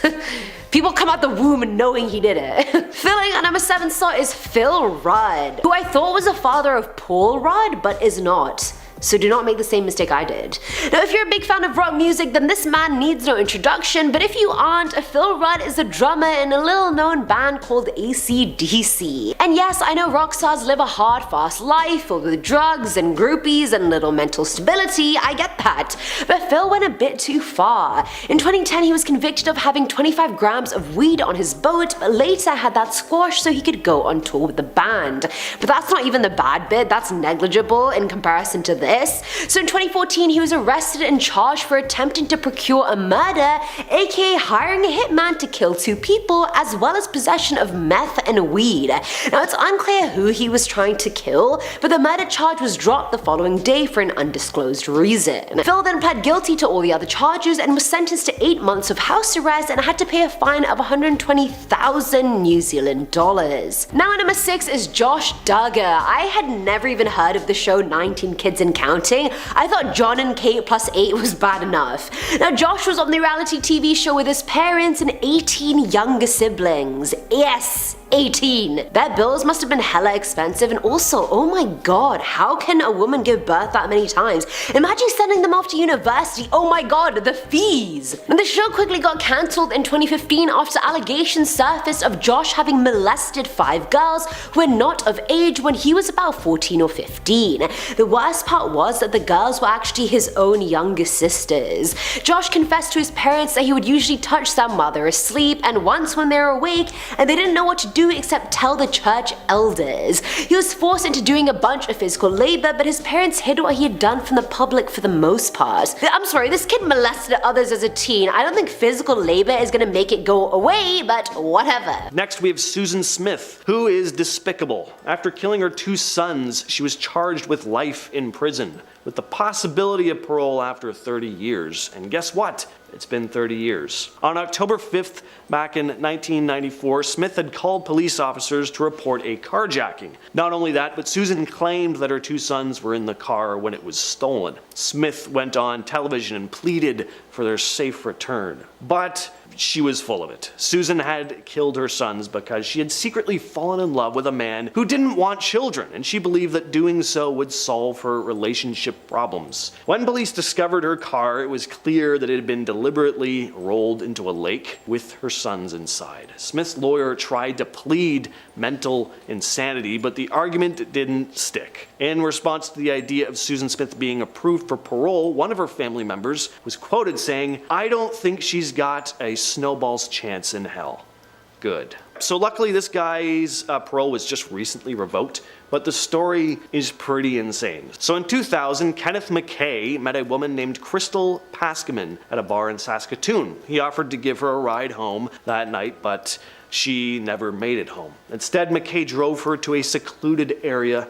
People come out the womb knowing he did it. Filling at number 7 slot is Phil Rudd, who I thought was the father of Paul Rudd, but is not. so do not make the same mistake I did. Now, if you're a big fan of rock music, then this man needs no introduction, but if you aren't, Phil Rudd is a drummer in a little-known band called AC/DC. And yes, I know rock stars live a hard, fast life filled with drugs and groupies and little mental stability, I get that, but Phil went a bit too far. In 2010, he was convicted of having 25 grams of weed on his boat, but later had that squashed so he could go on tour with the band. But that's not even the bad bit, that's negligible in comparison to this. So in 2014, he was arrested and charged for attempting to procure a murder, aka hiring a hitman to kill 2 people, as well as possession of meth and weed. Now, it's unclear who he was trying to kill, but the murder charge was dropped the following day for an undisclosed reason. Phil then pled guilty to all the other charges and was sentenced to 8 months of house arrest and had to pay a fine of 120,000 New Zealand dollars. Now, at number 6 is Josh Duggar. I had never even heard of the show 19 Kids and Counting. I thought John and Kate plus 8 was bad enough. Now, Josh was on the reality TV show with his parents and 18 younger siblings. Yes, 18. Their bills must have been hella expensive, and also, oh my god, how can a woman give birth that many times? Imagine sending them off to university, oh my god, the fees! And the show quickly got cancelled in 2015 after allegations surfaced of Josh having molested 5 girls who were not of age when he was about 14 or 15. The worst part was that the girls were actually his own younger sisters. Josh confessed to his parents that he would usually touch them while they were asleep, and once when they were awake and they didn't know what to do except tell the church elders. He was forced into doing a bunch of physical labor, but his parents hid what he had done from the public for the most part. I'm sorry, this kid molested others as a teen. I don't think physical labor is gonna make it go away, but whatever. Next we have Susan Smith, who is despicable. After killing her 2 sons, she was charged with life in prison, with the possibility of parole after 30 years. And guess what? It's been 30 years. On October 5th, back in 1994, Smith had called police officers to report a carjacking. Not only that, but Susan claimed that her 2 sons were in the car when it was stolen. Smith went on television and pleaded for their safe return. But she was full of it. Susan had killed her sons because she had secretly fallen in love with a man who didn't want children, and she believed that doing so would solve her relationship problems. When police discovered her car, it was clear that it had been deliberately rolled into a lake with her sons inside. Smith's lawyer tried to plead mental insanity, but the argument didn't stick. In response to the idea of Susan Smith being approved for parole, one of her family members was quoted saying, "I don't think she's got a snowball's chance in hell." Good. So luckily this guy's parole was just recently revoked, but the story is pretty insane. So in 2000, Kenneth McKay met a woman named Crystal Pascaman at a bar in Saskatoon. He offered to give her a ride home that night, but she never made it home. Instead, McKay drove her to a secluded area,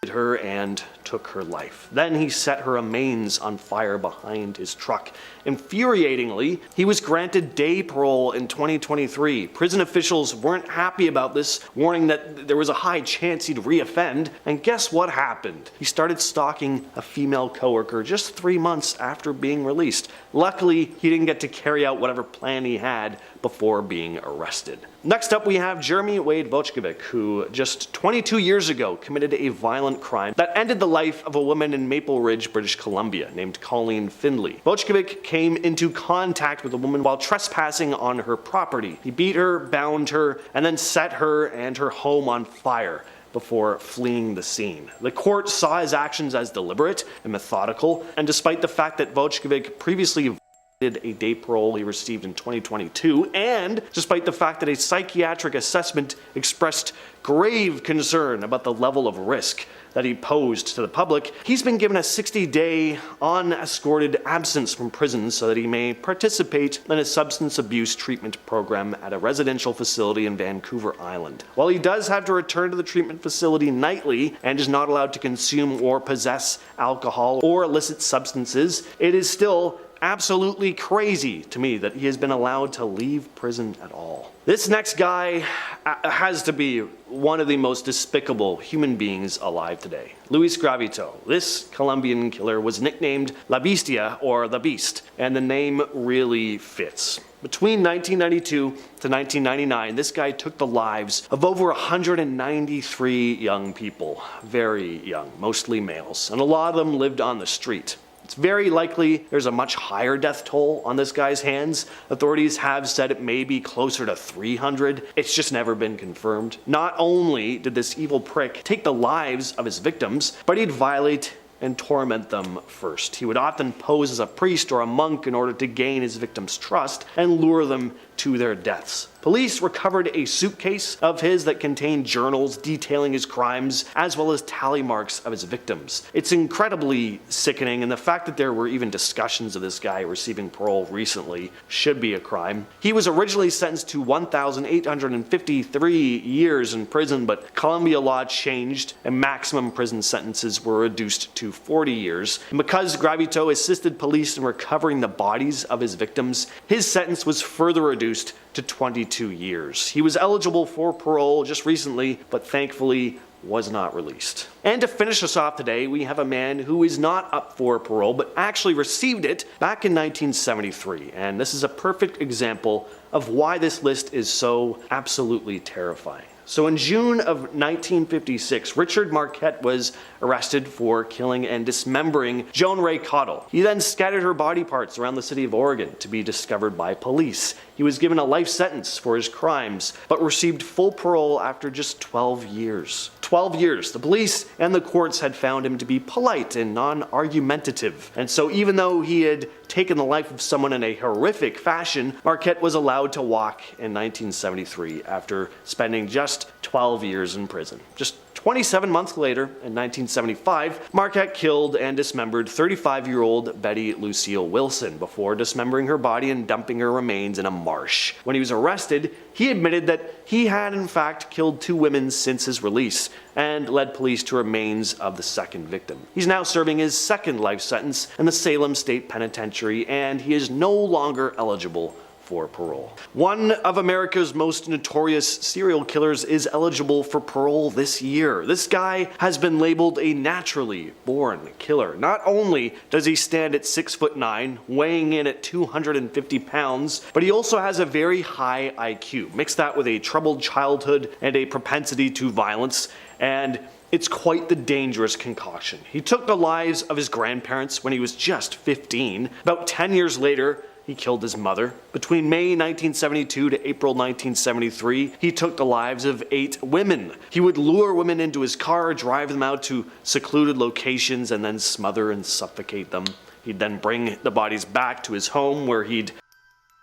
her and took her life. Then he set her remains on fire behind his truck. Infuriatingly, he was granted day parole in 2023. Prison officials weren't happy about this, warning that there was a high chance he'd reoffend. And guess what happened? He started stalking a female coworker just 3 months after being released. Luckily, he didn't get to carry out whatever plan he had before being arrested. Next up, we have Jeremy Wade Vochkovic, who just 22 years ago committed a violent crime that ended the life of a woman in Maple Ridge, British Columbia, named Colleen Findlay. Vochkovic came into contact with a woman while trespassing on her property. He beat her, bound her, and then set her and her home on fire before fleeing the scene. The court saw his actions as deliberate and methodical, and despite the fact that Vochkovic previously a day parole he received in 2022, and despite the fact that a psychiatric assessment expressed grave concern about the level of risk that he posed to the public, he's been given a 60-day unescorted absence from prison so that he may participate in a substance abuse treatment program at a residential facility in Vancouver Island. While he does have to return to the treatment facility nightly and is not allowed to consume or possess alcohol or illicit substances, it is still absolutely crazy to me that he has been allowed to leave prison at all. This next guy has to be one of the most despicable human beings alive today. Luis Gravito. This Colombian killer was nicknamed La Bestia, or the Beast, and the name really fits. Between 1992 to 1999, this guy took the lives of over 193 young people. Very young, mostly males, and a lot of them lived on the street. It's very likely there's a much higher death toll on this guy's hands. Authorities have said it may be closer to 300. It's just never been confirmed. Not only did this evil prick take the lives of his victims, but he'd violate and torment them first. He would often pose as a priest or a monk in order to gain his victims' trust and lure them to their deaths. Police recovered a suitcase of his that contained journals detailing his crimes, as well as tally marks of his victims. It's incredibly sickening, and the fact that there were even discussions of this guy receiving parole recently should be a crime. He was originally sentenced to 1,853 years in prison, but Colombia law changed and maximum prison sentences were reduced to 40 years. And because Gravito assisted police in recovering the bodies of his victims, his sentence was further reduced to 22 years. He was eligible for parole just recently, but thankfully was not released. And to finish us off today, we have a man who is not up for parole, but actually received it back in 1973. And this is a perfect example of why this list is so absolutely terrifying. So in June of 1956, Richard Marquette was arrested for killing and dismembering Joan Ray Cottle. He then scattered her body parts around the city of Oregon to be discovered by police. He was given a life sentence for his crimes, but received full parole after just 12 years. 12 years. The police and the courts had found him to be polite and non-argumentative. And so even though he had taken the life of someone in a horrific fashion, Marquette was allowed to walk in 1973 after spending just 12 years in prison. Just 27 months later, in 1975, Marquette killed and dismembered 35-year-old Betty Lucille Wilson before dismembering her body and dumping her remains in a marsh. When he was arrested, he admitted that he had in fact killed 2 women since his release and led police to remains of the second victim. He's now serving his second life sentence in the Salem State Penitentiary, and he is no longer eligible for parole. One of America's most notorious serial killers is eligible for parole this year. This guy has been labeled a naturally born killer. Not only does he stand at 6'9", weighing in at 250 pounds, but he also has a very high IQ. Mix that with a troubled childhood and a propensity to violence, and it's quite the dangerous concoction. He took the lives of his grandparents when he was just 15. About 10 years later, he killed his mother. Between May 1972 to April 1973, he took the lives of 8 women. He would lure women into his car, drive them out to secluded locations, and then smother and suffocate them. He'd then bring the bodies back to his home where he'd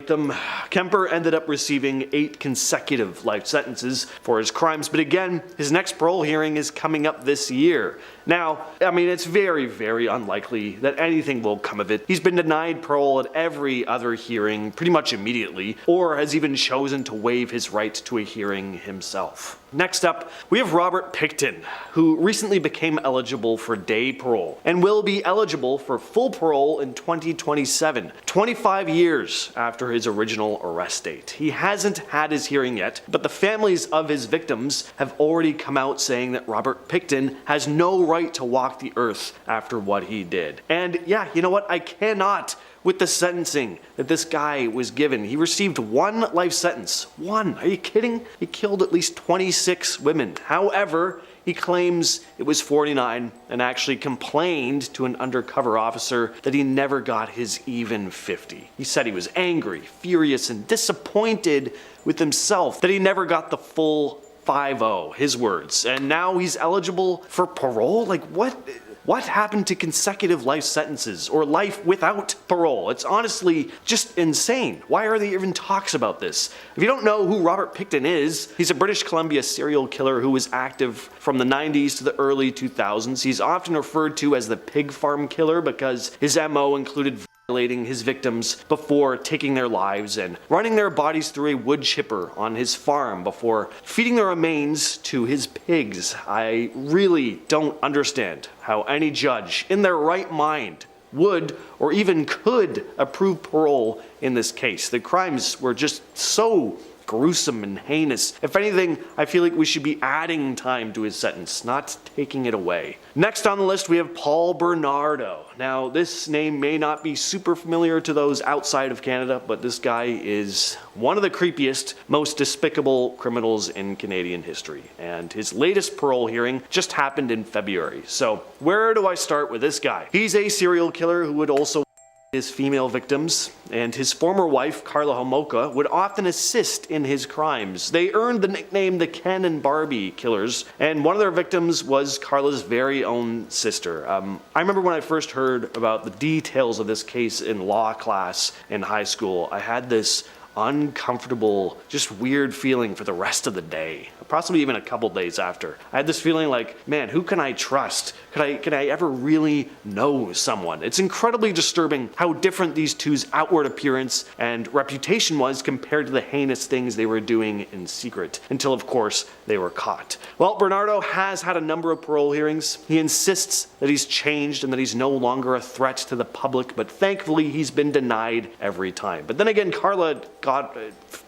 them. Kemper ended up receiving 8 consecutive life sentences for his crimes, but again, his next parole hearing is coming up this year. Now, I mean, it's very, very unlikely that anything will come of it. He's been denied parole at every other hearing pretty much immediately, or has even chosen to waive his right to a hearing himself. Next up, we have Robert Pickton, who recently became eligible for day parole and will be eligible for full parole in 2027, 25 years after his original arrest date. He hasn't had his hearing yet, but the families of his victims have already come out saying that Robert Pickton has no right to walk the earth after what he did. And yeah, you know what? I cannot with the sentencing that this guy was given. He received 1 life sentence. 1. Are you kidding? He killed at least 26 women. However, he claims it was 49 and actually complained to an undercover officer that he never got his even 50. He said he was angry, furious, and disappointed with himself that he never got the full 5-0, his words. And now he's eligible for parole? Like, what happened to consecutive life sentences or life without parole? It's honestly just insane. Why are there even talks about this? If you don't know who Robert Pickton is, he's a British Columbia serial killer who was active from the 90s to the early 2000s. He's often referred to as the pig farm killer because his MO included violating his victims before taking their lives and running their bodies through a wood chipper on his farm before feeding their remains to his pigs. I really don't understand how any judge in their right mind would or even could approve parole in this case. The crimes were just so gruesome and heinous. If anything, I feel like we should be adding time to his sentence, not taking it away. Next on the list, we have Paul Bernardo. Now, this name may not be super familiar to those outside of Canada, but this guy is one of the creepiest, most despicable criminals in Canadian history. And his latest parole hearing just happened in February. So, where do I start with this guy? He's a serial killer who would also his female victims, and his former wife, Karla Homolka, would often assist in his crimes. They earned the nickname the Ken and Barbie killers, and one of their victims was Karla's very own sister. I remember when I first heard about the details of this case in law class in high school, I had this uncomfortable, just weird feeling for the rest of the day, possibly even a couple days after. I had this feeling like, man, who can I trust? Can I ever really know someone? It's incredibly disturbing how different these two's outward appearance and reputation was compared to the heinous things they were doing in secret, until of course they were caught. Well, Bernardo has had a number of parole hearings. He insists that he's changed and that he's no longer a threat to the public, but thankfully he's been denied every time. But then again, Karla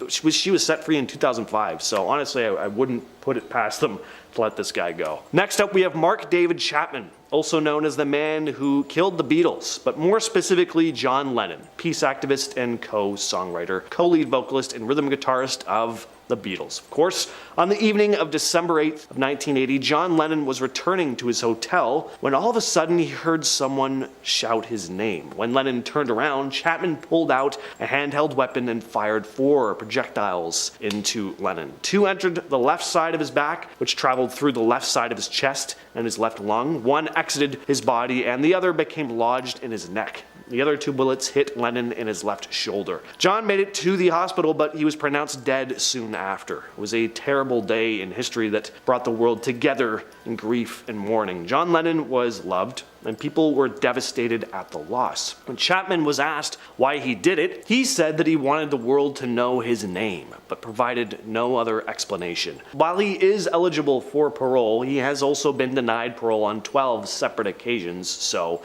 she was set free in 2005, so honestly I wouldn't put it past them to let this guy go. Next up, we have Mark David Chapman, also known as the man who killed the Beatles, but more specifically John Lennon, peace activist and co-songwriter, co-lead vocalist and rhythm guitarist of the Beatles. Of course, on the evening of December 8th of 1980, John Lennon was returning to his hotel when all of a sudden he heard someone shout his name. When Lennon turned around, Chapman pulled out a handheld weapon and fired 4 projectiles into Lennon. 2 entered the left side of his back, which traveled through the left side of his chest and his left lung. 1 exited his body, and the other became lodged in his neck. The other 2 bullets hit Lennon in his left shoulder. John made it to the hospital, but he was pronounced dead soon after. It was a terrible day in history that brought the world together in grief and mourning. John Lennon was loved, and people were devastated at the loss. When Chapman was asked why he did it, he said that he wanted the world to know his name, but provided no other explanation. While he is eligible for parole, he has also been denied parole on 12 separate occasions, so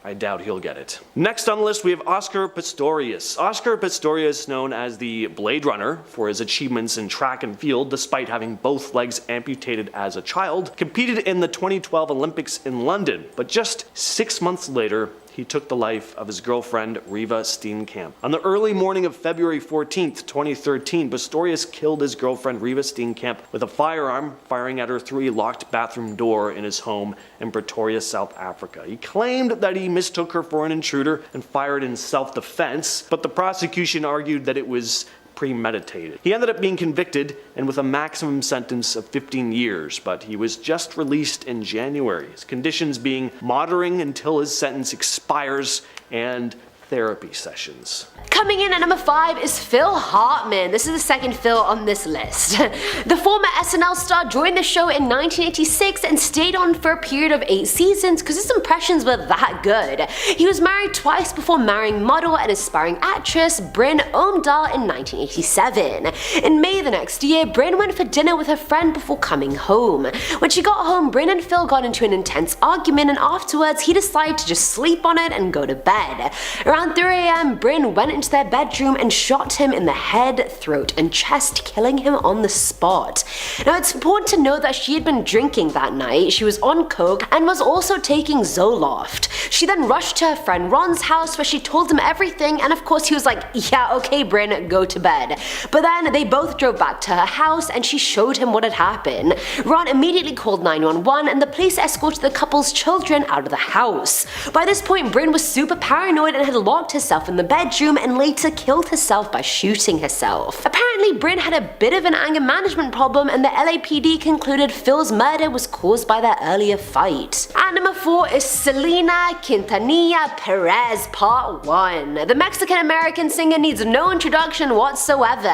I doubt he'll get it. Next on the list, we have Oscar Pistorius. Oscar Pistorius, known as the Blade Runner for his achievements in track and field despite having both legs amputated as a child, competed in the 2012 Olympics in London, but just 6 months later, he took the life of his girlfriend, Riva Steenkamp. On the early morning of February 14th, 2013, Pistorius killed his girlfriend, Riva Steenkamp, with a firearm, firing at her through a locked bathroom door in his home in Pretoria, South Africa. He claimed that he mistook her for an intruder and fired in self-defense, but the prosecution argued that it was premeditated. He ended up being convicted and with a maximum sentence of 15 years, but he was just released in January, his conditions being monitoring until his sentence expires and therapy sessions. Coming in at number 5 is Phil Hartman. This is the second Phil on this list. The former SNL star joined the show in 1986 and stayed on for a period of 8 seasons because his impressions were that good. He was married twice before marrying model and aspiring actress Bryn Omdahl in 1987. In May the next year, Bryn went for dinner with her friend before coming home. When she got home, Bryn and Phil got into an intense argument, and afterwards he decided to just sleep on it and go to bed. Around 3 a.m., Bryn went into their bedroom and shot him in the head, throat, and chest, killing him on the spot. Now, it's important to note that she had been drinking that night, she was on coke, and was also taking Zoloft. She then rushed to her friend Ron's house where she told him everything, and of course he was like, yeah, okay Bryn, go to bed. But then they both drove back to her house and she showed him what had happened. Ron immediately called 911 and the police escorted the couple's children out of the house. By this point, Bryn was super paranoid and had locked herself in the bedroom and later killed herself by shooting herself. Apparently, Bryn had a bit of an anger management problem and the LAPD concluded Phil's murder was caused by their earlier fight. And number 4 is Selena Quintanilla-Perez Part 1. The Mexican-American singer needs no introduction whatsoever.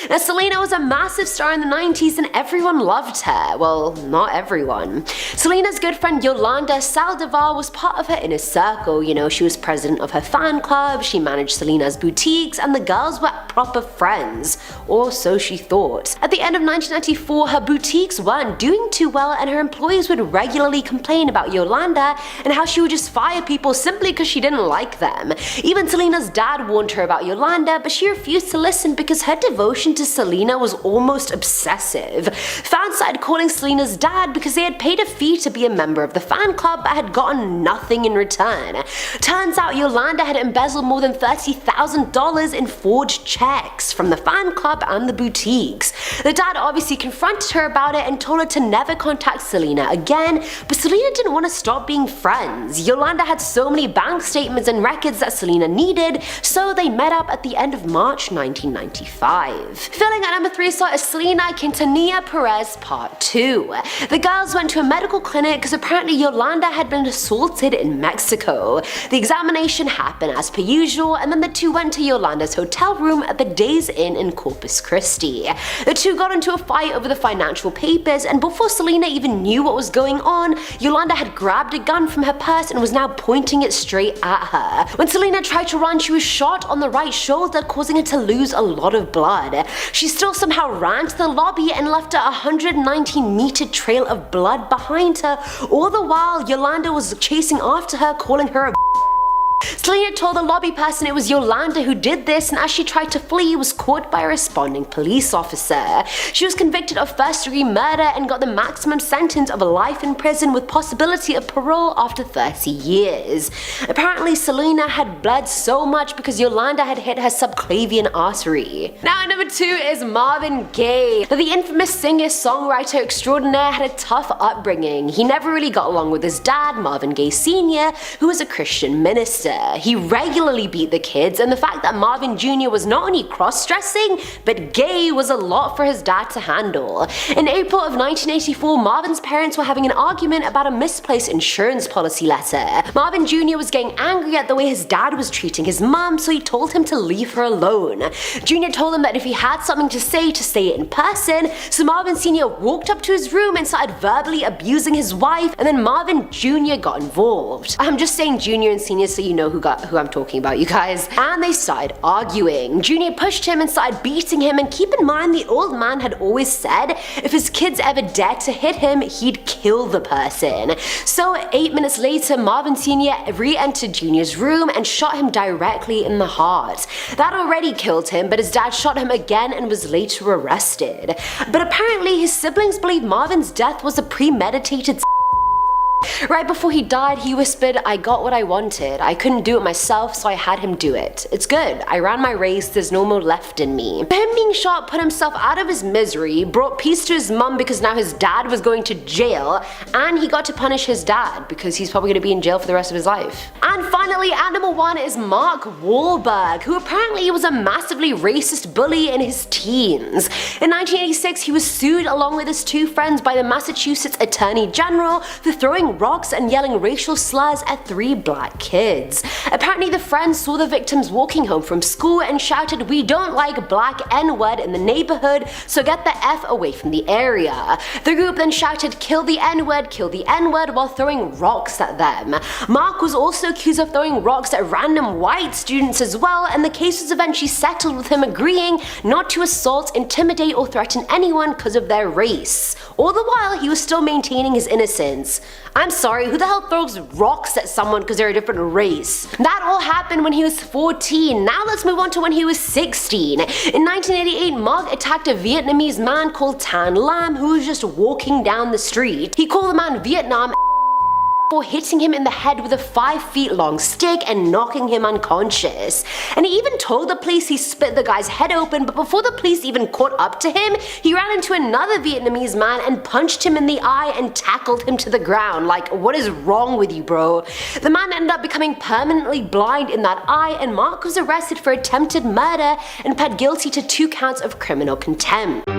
Now, Selena was a massive star in the 90s and everyone loved her. Well, not everyone. Selena's good friend Yolanda Saldivar was part of her inner circle. You know, she was president of her fan club, she managed Selena's boutiques, and the girls were proper friends, or so she thought. At the end of 1994, her boutiques weren't doing too well, and her employees would regularly complain about Yolanda and how she would just fire people simply because she didn't like them. Even Selena's dad warned her about Yolanda, but she refused to listen because her devotion to Selena was almost obsessive. Fans started calling Selena's dad because they had paid a fee to be a member of the fan club but had gotten nothing in return. Turns out Yolanda had embezzled more than $30,000 in forged checks from the fan club and the boutiques. The dad obviously confronted her about it and told her to never contact Selena again, but Selena didn't want to stop being friends. Yolanda had so many bank statements and records that Selena needed, so they met up at the end of March 1995. Filling at number 3 slot is Selena Quintanilla-Perez Part 2. The girls went to a medical clinic because apparently Yolanda had been assaulted in Mexico. The examination happened as per usual, and then the two went to Yolanda's hotel room at the Days Inn in Corpus Christi. The two got into a fight over the financial papers, and before Selena even knew what was going on, Yolanda had grabbed a gun from her purse and was now pointing it straight at her. When Selena tried to run, she was shot on the right shoulder, causing her to lose a lot of blood. She still somehow ran to the lobby and left a 119-meter trail of blood behind her. All the while, Yolanda was chasing after her, calling her a Selena told the lobby person it was Yolanda who did this, and as she tried to flee, was caught by a responding police officer. She was convicted of first-degree murder and got the maximum sentence of life in prison with possibility of parole after 30 years. Apparently, Selena had bled so much because Yolanda had hit her subclavian artery. Now at number 2 is Marvin Gaye. The infamous singer-songwriter extraordinaire had a tough upbringing. He never really got along with his dad, Marvin Gaye Sr., who was a Christian minister. He regularly beat the kids, and the fact that Marvin Jr. was not only cross-dressing, but gay was a lot for his dad to handle. In April of 1984, Marvin's parents were having an argument about a misplaced insurance policy letter. Marvin Jr. was getting angry at the way his dad was treating his mom, so he told him to leave her alone. Jr. told him that if he had something to say it in person, so Marvin Sr. walked up to his room and started verbally abusing his wife, and then Marvin Jr. got involved. I'm just saying Jr. and Sr. so you know who I'm talking about, you guys. And they started arguing. Junior pushed him and started beating him, and keep in mind the old man had always said if his kids ever dared to hit him, he'd kill the person. So 8 minutes later, Marvin Sr. re-entered Junior's room and shot him directly in the heart. That already killed him, but his dad shot him again and was later arrested. But apparently his siblings believe Marvin's death was a premeditated. Right before he died, he whispered, "I got what I wanted. I couldn't do it myself, so I had him do it. It's good. I ran my race. There's no more left in me." Him being shot put himself out of his misery, brought peace to his mum because now his dad was going to jail, and he got to punish his dad because he's probably going to be in jail for the rest of his life. And finally, at number 1 is Mark Wahlberg, who apparently was a massively racist bully in his teens. In 1986, he was sued along with his 2 friends by the Massachusetts Attorney General for throwing rocks and yelling racial slurs at 3 black kids. Apparently the friends saw the victims walking home from school and shouted, "We don't like black N-word in the neighborhood, so get the F away from the area." The group then shouted, "Kill the N-word," while throwing rocks at them. Mark was also accused of throwing rocks at random white students as well, and the case was eventually settled with him agreeing not to assault, intimidate, or threaten anyone because of their race. All the while, he was still maintaining his innocence. I'm sorry, who the hell throws rocks at someone because they're a different race? That all happened when he was 14. Now let's move on to when he was 16. In 1988, Mark attacked a Vietnamese man called Tan Lam who was just walking down the street. He called the man Vietnam for hitting him in the head with a 5 feet long stick and knocking him unconscious. And he even told the police he split the guy's head open, but before the police even caught up to him, he ran into another Vietnamese man and punched him in the eye and tackled him to the ground. Like, what is wrong with you, bro? The man ended up becoming permanently blind in that eye, and Mark was arrested for attempted murder and pled guilty to 2 counts of criminal contempt.